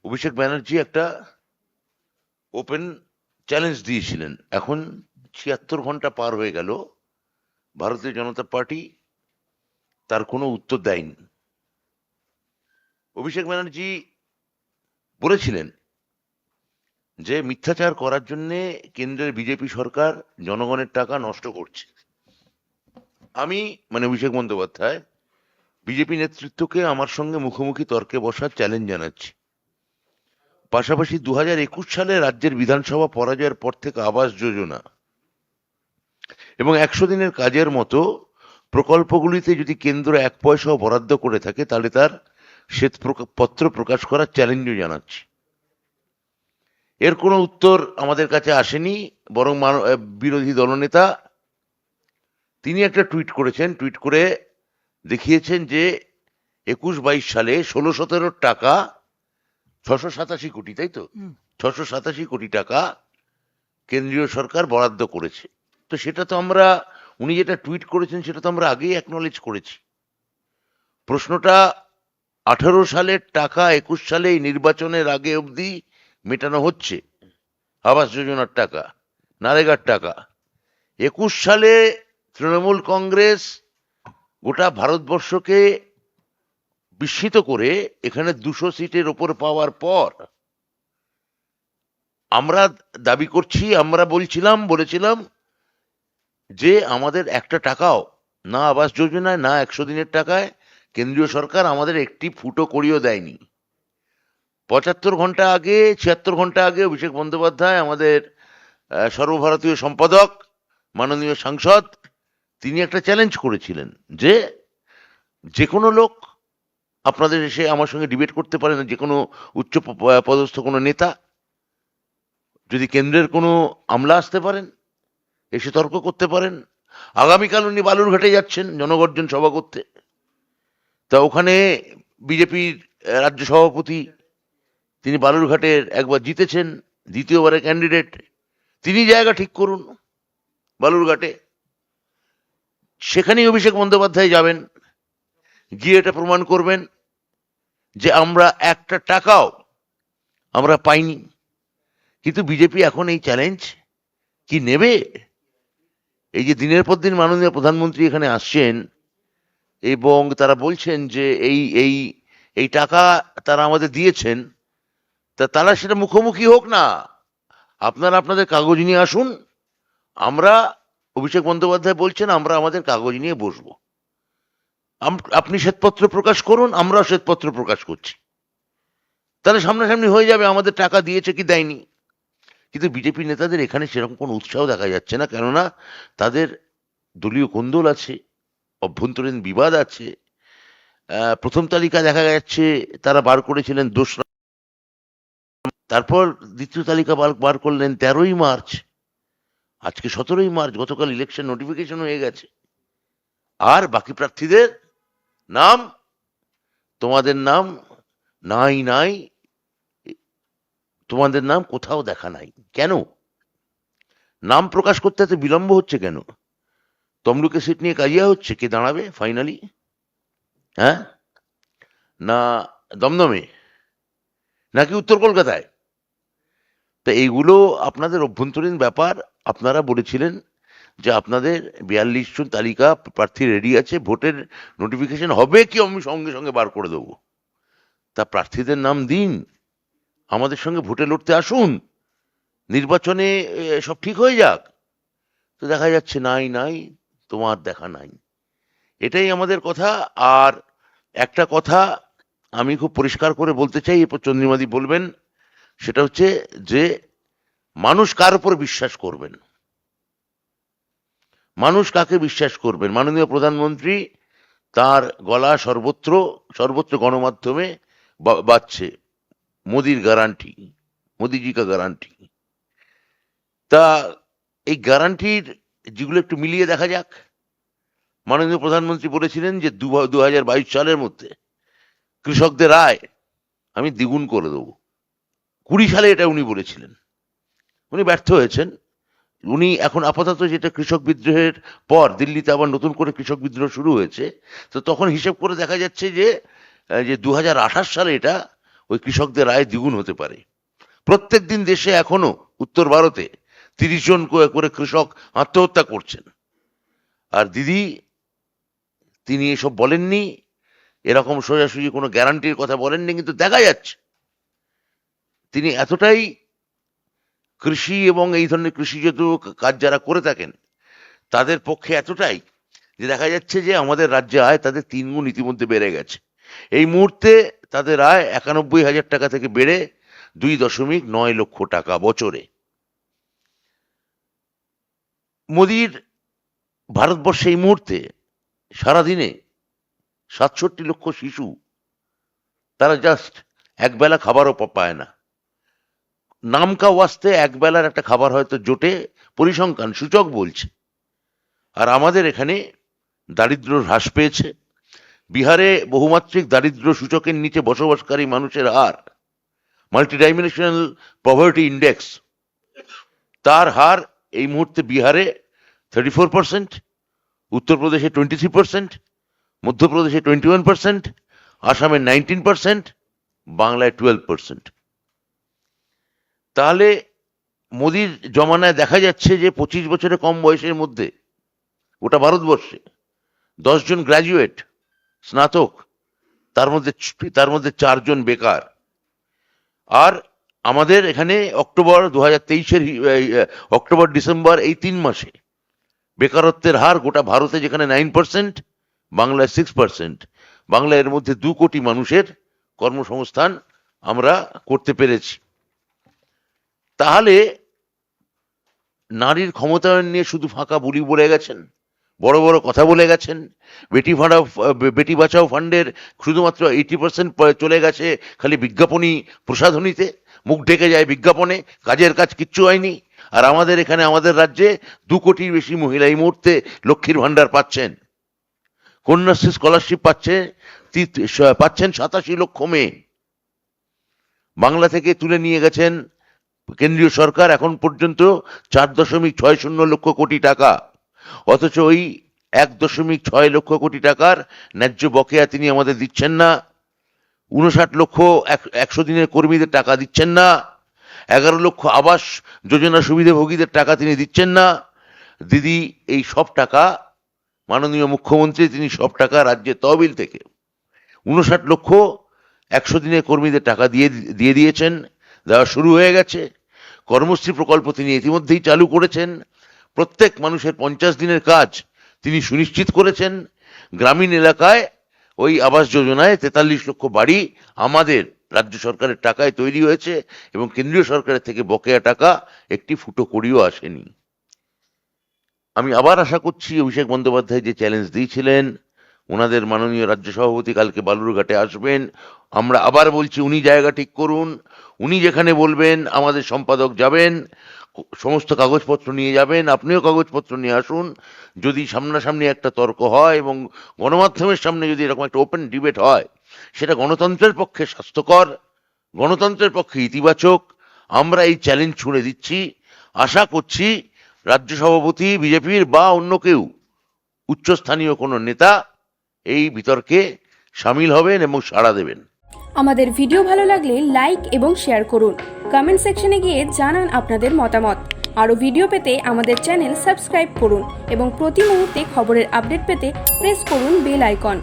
অভিষেক ব্যানার্জি একটা open challenge দিয়েছিলেন। এখন ৭৬ ঘন্টা পার হয়ে গেল, ভারতীয় জনতা পার্টি তার কোনো উত্তর দেয়নি। অভিষেক ব্যানার্জি বলেছিলেন যে মিথ্যাচার করার জন্য কেন্দ্রের বিজেপি সরকার জনগণের টাকা নষ্ট করছে। আমি অভিষেক বন্দ্যোপাধ্যায় বিজেপি নেতৃত্বকে আমার সঙ্গে মুখোমুখি তর্কে বসার চ্যালেঞ্জ জানাচ্ছি। পাশাপাশি 2021 সালে রাজ্যের বিধানসভা পরাজয়ের পর থেকে আবাস যোজনা এবং 100 দিনের কাজের মতো প্রকল্পগুলিতে যদি কেন্দ্র 1 পয়সাও বরাদ্দ করে থাকে তাহলে তার শ্বেতপত্র প্রকাশ করার চ্যালেঞ্জও জানাচ্ছি। এর কোনো উত্তর আমাদের কাছে আসেনি, বরং বিরোধী দলনেতা তিনি একটা টুইট করেছেন। টুইট করে দেখিয়েছেন যে 21-22 সালে 16-17 টাকা 687 কোটি, তাই তো, 687 কোটি টাকা কেন্দ্রীয় সরকার বরাদ্দ করেছে। তো সেটা তো আমরা, উনি যেটা টুইট করেছেন সেটা তো আমরা আগেই অ্যাকনলেজ করেছি। প্রশ্নটা 18 সালের টাকা 21 সালে এই নির্বাচনের আগে অবধি মেটানো হচ্ছে, আবাস যোজনার টাকা, নারেগার টাকা। 21 সালে তৃণমূল কংগ্রেস গোটা ভারতবর্ষকে বিস্মিত করে এখানে 200 সিটের ওপর পাওয়ার পর আমরা দাবি করছি, আমরা বলেছিলাম যে আমাদের একটা টাকাও, না আবাস যোজনায় না 100 দিনের টাকায় কেন্দ্রীয় সরকার আমাদের একটি ফুটো করিও দেয়নি। 75 ঘন্টা আগে 76 ঘন্টা আগে অভিষেক বন্দ্যোপাধ্যায়, আমাদের সর্বভারতীয় সম্পাদক, মাননীয় সাংসদ, তিনি একটা চ্যালেঞ্জ করেছিলেন যে যে কোনো লোক আপনাদের এসে আমার সঙ্গে ডিবেট করতে পারেন, যে কোনো উচ্চ পদস্থ কোনো নেতা, যদি কেন্দ্রের কোনো আমলা আসতে পারেন, এসে তর্ক করতে পারেন। আগামীকাল উনি বালুরঘাটে যাচ্ছেন জনগর্জন সভা করতে। তা ওখানে বিজেপির রাজ্য সভাপতি, তিনি বালুরঘাটের একবার জিতেছেন, দ্বিতীয়বারের ক্যান্ডিডেট, তিনি জায়গা ঠিক করুন বালুরঘাটে। সেখানেই অভিষেক বন্দ্যোপাধ্যায় যাবেন, গিয়ে এটা প্রমাণ করবেন যে আমরা একটা টাকাও আমরা পাইনি। কিন্তু বিজেপি এখন এই চ্যালেঞ্জ কি নেবে? এই যে দিনের পর দিন মাননীয় প্রধানমন্ত্রী এখানে আসছেন এবং তারা বলছেন যে এই এই এই টাকা তারা আমাদের দিয়েছেন, তা তারা সেটা মুখোমুখি হোক না, আপনারা আপনাদের কাগজ নিয়ে আসুন। আমরা, অভিষেক বন্দ্যোপাধ্যায় বলছেন, আমরা আমাদের কাগজ নিয়ে বসবো। আপনি শ্বেতপত্র প্রকাশ করুন, আমরাও শ্বেতপত্র প্রকাশ করছি, তাহলে সামনাসামনি হয়ে যাবে আমাদের টাকা দিয়েছে কি দেয়নি। কিন্তু বিজেপি নেতাদের এখানে সেরকম কোনো উৎসাহ দেখা যাচ্ছে না, কেননা তাদের দলীয় কোন্দল আছে, অভ্যন্তরীণ বিবাদ আছে। প্রথম তালিকা দেখা যাচ্ছে তারা বার করেছিলেন 2রা, তারপর দ্বিতীয় তালিকা বার করলেন 13ই মার্চ, আজকে 17ই মার্চ, গতকাল ইলেকশন নোটিফিকেশন হয়ে গেছে। আর বাকি প্রার্থীদের নাম, তোমাদের নাম নাই, তোমাদের নাম কোথাও দেখা নাই। কেন নাম প্রকাশ করতে এত বিলম্ব হচ্ছে? কেন তমলুকে সিট নিয়ে কাজিয়া হচ্ছে, কে দাঁড়াবে ফাইনালি? হ্যাঁ, না দমদমে, নাকি উত্তর কলকাতায়? তা এইগুলো আপনাদের অভ্যন্তরীণ ব্যাপার। আপনারা বলেছিলেন যে আপনাদের 42 জন তালিকা প্রার্থী রেডি আছে, ভোটের নোটিফিকেশন হবে কি আমি সঙ্গে সঙ্গে বার করে দেবো। তা প্রার্থীদের নাম দিন, আমাদের সঙ্গে ভোটে লড়তে আসুন, নির্বাচনে সব ঠিক হয়ে যাক। তো দেখা যাচ্ছে নাই, তোমার দেখা নাই। এটাই আমাদের কথা। আর একটা কথা আমি খুব পরিষ্কার করে বলতে চাই, এরপর চন্দ্রিমাদি বলবেন, সেটা হচ্ছে যে মানুষ কার উপর বিশ্বাস করবেন, মানুষ কাকে বিশ্বাস করবেন? মাননীয় প্রধানমন্ত্রী তার গলা সর্বত্র গণমাধ্যমে বাজছে মোদির গ্যারান্টি, মোদিজি কা গ্যারান্টি। তা এই গ্যারান্টির যেগুলো একটু মিলিয়ে দেখা যাক। মাননীয় প্রধানমন্ত্রী বলেছিলেন যে 2022 সালের মধ্যে কৃষকদের আয় আমি দ্বিগুণ করে দেবো। 20 সালে এটা উনি বলেছিলেন, উনি ব্যর্থ হয়েছেন। উনি এখন আপাতত, যেটা কৃষক বিদ্রোহের পর দিল্লিতে আবার নতুন করে কৃষক বিদ্রোহ শুরু হয়েছে, তো তখন হিসেব করে দেখা যাচ্ছে যে 2028 সালে এটা ওই কৃষকদের আয় দ্বিগুণ হতে পারে। প্রত্যেক দিন দেশে এখনো উত্তর ভারতে 30 জন করে কৃষক আত্মহত্যা করছেন। আর দিদি তিনি এসব বলেননি, এরকম সোজাসুজি কোনো গ্যারান্টির কথা বলেননি, কিন্তু দেখা যাচ্ছে তিনি এতটাই কৃষি এবং এই ধরনের কৃষিজাত কাজ যারা করে থাকেন তাদের পক্ষে এতটাই যে দেখা যাচ্ছে যে আমাদের রাজ্যে আয় তাদের 3 গুণ ইতিমধ্যে বেড়ে গেছে। এই মুহূর্তে তাদের আয় 91,000 টাকা থেকে বেড়ে 2.9 লক্ষ টাকা বছরে। মোদির ভারতবর্ষে এই মুহূর্তে সারাদিনে 67 লক্ষ শিশু তারা জাস্ট একবেলা খাবারও পায় না। নামকা ওয়াস্তে একবেলার একটা খাবার হয়তো জোটে, পরিসংখ্যান সূচক বলছে। আর আমাদের এখানে দারিদ্র্য হ্রাস পেয়েছে। বিহারে বহুমাত্রিক দারিদ্র্য সূচকের নিচে বসবাসকারী মানুষের হার, মাল্টিডাইমেনশনাল পভার্টি ইন্ডেক্স, তার হার এই মুহূর্তে বিহারে 34%, উত্তরপ্রদেশে 23%, মধ্যপ্রদেশে 21%, আসামে 19%, বাংলায় 12%। তাহলে মোদির জমানায় দেখা যাচ্ছে যে 25 বছরে কম বয়সের মধ্যে গোটা ভারতবর্ষে 10 জন গ্র্যাজুয়েট স্নাতক, তার মধ্যে 4 জন বেকার। আর আমাদের এখানে অক্টোবর 2023-এর অক্টোবর ডিসেম্বর এই 3 মাসে বেকারত্বের হার গোটা ভারতে যেখানে 9%, বাংলায় 6%। বাংলা এর মধ্যে 2 কোটি মানুষের কর্মসংস্থান আমরা করতে পেরেছি। তাহলে নারীর ক্ষমতায়ন নিয়ে শুধু ফাঁকা বুলি বলে গেছেন, বড় বড় কথা বলে গেছেন। বেটি বাঁচাও ফান্ডের শুধুমাত্র 80% চলে গেছে খালি বিজ্ঞাপনী প্রসাধনীতে, মুখ ঢেকে যায় বিজ্ঞাপনে, কাজের কাজ কিচ্ছু হয়নি। আর আমাদের এখানে আমাদের রাজ্যে 2 কোটির বেশি মহিলা এই মুহূর্তে লক্ষ্মীর ভান্ডার পাচ্ছেন, কন্যাশ্রী স্কলারশিপ পাচ্ছেন 87 লক্ষ মেয়ে। বাংলা থেকে তুলে নিয়ে গেছেন কেন্দ্রীয় সরকার এখন পর্যন্ত 4.60 লক্ষ কোটি টাকা, অথচ ওই 1.6 লক্ষ কোটি টাকার ন্যায্য বকেয়া তিনি আমাদের দিচ্ছেন না। 59 লক্ষ 100 দিনের কর্মীদের টাকা দিচ্ছেন না। 11 লক্ষ আবাস যোজনা সুবিধাভোগীদের টাকা তিনি দিচ্ছেন না। দিদি এই সব টাকা মাননীয় মুখ্যমন্ত্রী তিনি সব টাকা রাজ্যের তহবিল থেকে 59 লক্ষ 100 দিনের কর্মীদের টাকা দিয়ে দিয়েছেন, দেওয়া শুরু হয়ে গেছে। কর্মশ্রী প্রকল্প তিনি ইতিমধ্যেই চালু করেছেন। প্রত্যেক মানুষের 50 দিনের কাজ তিনি সুনিশ্চিত করেছেন। গ্রামীণ এলাকায় ওই আবাস যোজনায় 43 লক্ষ বাড়ি আমাদের রাজ্য সরকারের টাকায় তৈরি হয়েছে এবং কেন্দ্রীয় সরকারের থেকে বকেয়া টাকা একটি ফুটো করিও আসেনি। আমি আবার আশা করছি অভিষেক বন্দ্যোপাধ্যায় যে চ্যালেঞ্জ দিয়েছিলেন, ওনাদের মাননীয় রাজ্য সভাপতি কালকে বালুরঘাটে আসবেন। আমরা আবার বলছি উনি জায়গা ঠিক করুন, উনি যেখানে বলবেন আমাদের সম্পাদক যাবেন, সমস্ত কাগজপত্র নিয়ে যাবেন, আপনিও কাগজপত্র নিয়ে আসুন। যদি সামনাসামনি একটা তর্ক হয় এবং গণমাধ্যমের সামনে যদি এরকম একটা ওপেন ডিবেট হয়, সেটা গণতন্ত্রের পক্ষে স্বাস্থ্যকর, গণতন্ত্রের পক্ষে ইতিবাচক। আমরা এই চ্যালেঞ্জ ছুড়ে দিচ্ছি। আশা করছি রাজ্য সভাপতি বিজেপির বা অন্য কেউ উচ্চস্থানীয় কোনো নেতা এই বিতর্কে সামিল হবেন এবং সাড়া দেবেন। আমাদের ভিডিও ভালো লাগলে লাইক এবং শেয়ার করুন। কমেন্ট সেকশনে গিয়ে জানান আপনাদের মতামত। আরও ভিডিও পেতে আমাদের চ্যানেল সাবস্ক্রাইব করুন এবং প্রতি মুহূর্তে খবরের আপডেট পেতে প্রেস করুন বেল আইকন।